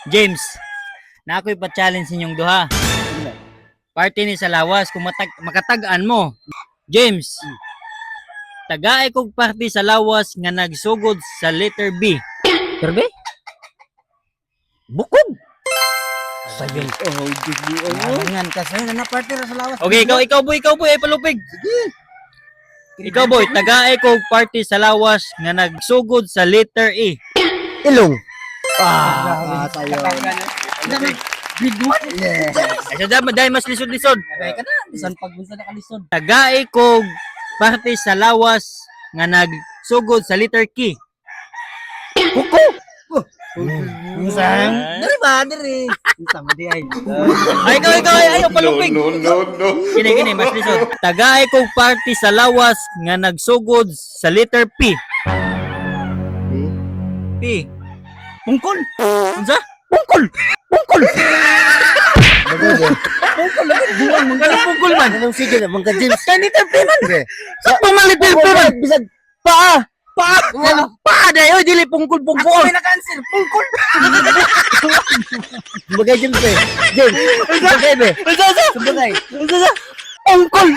James, na ako'y pa-challenge ninyong duha. Party ni sa lawas kung makatagaan mo. James, tagaay kog party sa lawas nga nagsugod sa letter B. Terbe? Bukod. Sabi. Ngan ka sa'yo na party ra sa lawas. Okay, ikaw boy, ay palupig. Ikaw boy, tagaay kog party sa lawas nga nagsugod sa letter E. Ilong. Tayo. Big one. Yeah. Ay sa dahil mas lisod-lisod. Kaya ka na. Bisan pagbunsa na kalisod. Tagaay kog party sa lawas nga nagsugod sa letter K. Kuko. Bisan. Dari ba? Dari. Sama di ay. Ay, ikaw, ayaw palupig. No. Gini, mas lisod. Tagaay kog party sa lawas nga nagsugod sa letter P. P. Pungkol. Unsa? Pungkol. Pungkol. Pungkol lagi buang mangkali pungkol man. Anong sige na mga James? Kani terpeman. Sa pamalitil pa man. Bisag paa. Pa day, oy dili pungkol. Ako may na-cancel. Pungkol. Bagay James eh. James. Bagay be. Unsa? Bagay. Unsa? Pungkol.